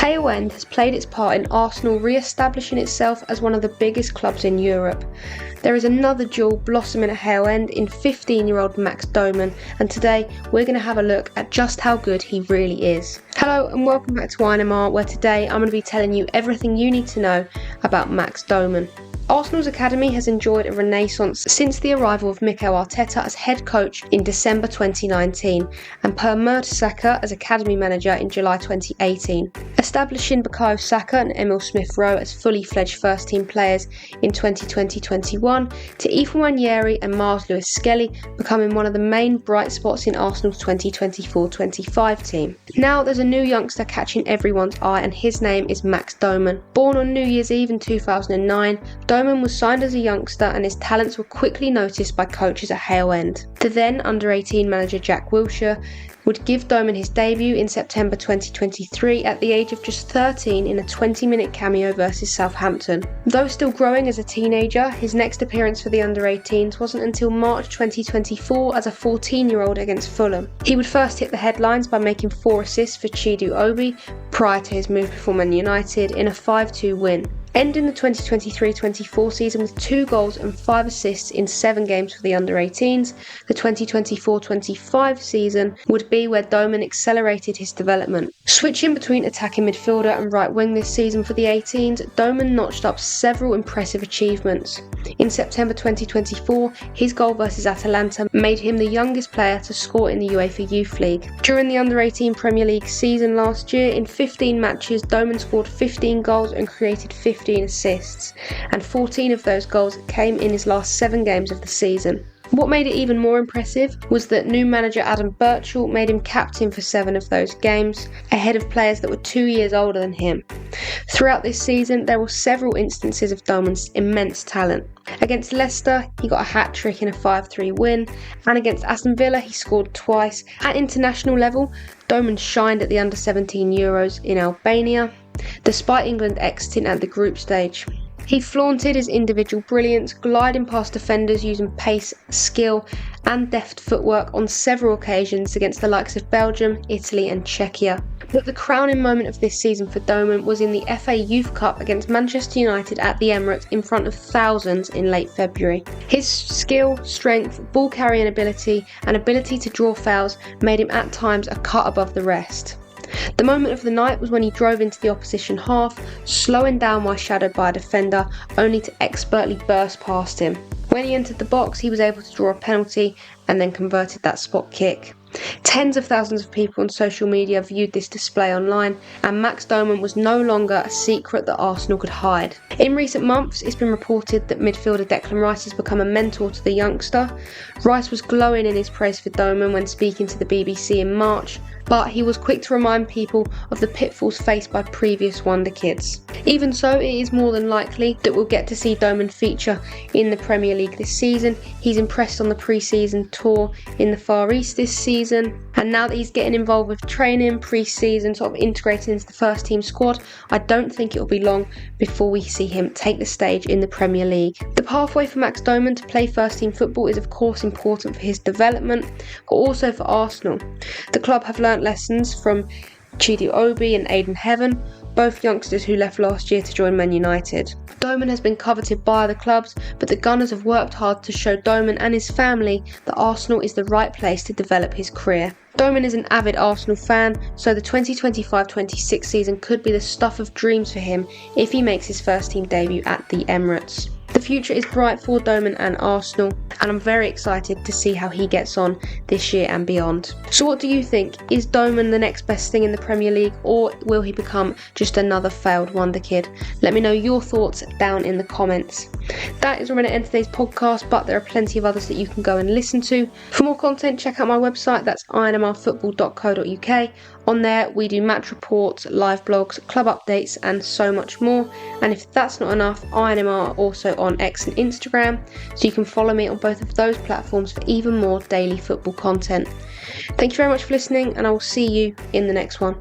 Hale End has played its part in Arsenal re-establishing itself as one of the biggest clubs in Europe. There is another jewel blossoming at Hale End in 15-year-old Max Dowman, and today we're going to have a look at just how good he really is. Hello and welcome back to INMR, where today I'm going to be telling you everything you need to know about Max Dowman. Arsenal's academy has enjoyed a renaissance since the arrival of Mikel Arteta as head coach in December 2019 and per Saka as academy manager in July 2018. Establishing Bukayo Saka and Emil Smith-Rowe as fully fledged first team players in 2020-21 to Nwaneri and Miles Lewis-Skelly becoming one of the main bright spots in Arsenal's 2024-25 team. Now there's a new youngster catching everyone's eye, and his name is Max Dowman. Born on New Year's Eve in 2009, Dowman was signed as a youngster and his talents were quickly noticed by coaches at Hale End. The then under-18 manager Jack Wilshere would give Dowman his debut in September 2023 at the age of just 13 in a 20-minute cameo versus Southampton. Though still growing as a teenager, his next appearance for the under-18s wasn't until March 2024 as a 14-year-old against Fulham. He would first hit the headlines by making 4 assists for Chidu Obi prior to his move before Man United in a 5-2 win. Ending the 2023-24 season with 2 goals and 5 assists in 7 games for the under-18s, the 2024-25 season would be where Dowman accelerated his development. Switching between attacking midfielder and right wing this season for the 18s, Dowman notched up several impressive achievements. In September 2024, his goal versus Atalanta made him the youngest player to score in the UEFA Youth League. During the under-18 Premier League season last year, in 15 matches, Dowman scored 15 goals and created 15 assists, and 14 of those goals came in his last 7 games of the season. What made it even more impressive was that new manager Adam Birchall made him captain for 7 of those games, ahead of players that were 2 years older than him. Throughout this season, there were several instances of Dowman's immense talent. Against Leicester, he got a hat-trick in a 5-3 win, and against Aston Villa, he scored twice. At international level, Dowman shined at the under-17 Euros in Albania, despite England exiting at the group stage. He flaunted his individual brilliance, gliding past defenders using pace, skill and deft footwork on several occasions against the likes of Belgium, Italy and Czechia. But the crowning moment of this season for Dowman was in the FA Youth Cup against Manchester United at the Emirates in front of thousands in late February. His skill, strength, ball carrying ability and ability to draw fouls made him at times a cut above the rest. The moment of the night was when he drove into the opposition half, slowing down while shadowed by a defender, only to expertly burst past him. When he entered the box, he was able to draw a penalty and then converted that spot kick. Tens of thousands of people on social media viewed this display online, and Max Dowman was no longer a secret that Arsenal could hide. In recent months, it's been reported that midfielder Declan Rice has become a mentor to the youngster. Rice was glowing in his praise for Dowman when speaking to the BBC in March, but he was quick to remind people of the pitfalls faced by previous Wonderkids. Even so, it is more than likely that we'll get to see Dowman feature in the Premier League this season. He's impressed on the pre-season tour in the Far East this season, and now that he's getting involved with training, pre-season, sort of integrating into the first team squad, I don't think it'll be long before we see him take the stage in the Premier League. The pathway for Max Dowman to play first team football is of course important for his development, but also for Arsenal. The club have learnt lessons from Chidu Obi and Aidan Heaven, both youngsters who left last year to join Man United. Dowman has been coveted by the clubs, but the Gunners have worked hard to show Dowman and his family that Arsenal is the right place to develop his career. Dowman is an avid Arsenal fan, so the 2025-26 season could be the stuff of dreams for him if he makes his first team debut at the Emirates. The future is bright for Dowman and Arsenal, and I'm very excited to see how he gets on this year and beyond. So what do you think? Is Dowman the next best thing in the Premier League, or will he become just another failed Wonderkid? Let me know your thoughts down in the comments. That is where I'm going to end today's podcast, but there are plenty of others that you can go and listen to. For more content, check out my website, that's inmrfootball.co.uk. On there, we do match reports, live blogs, club updates, and so much more. And if that's not enough, INMR are also on X and Instagram, so you can follow me on both of those platforms for even more daily football content. Thank you very much for listening, and I will see you in the next one.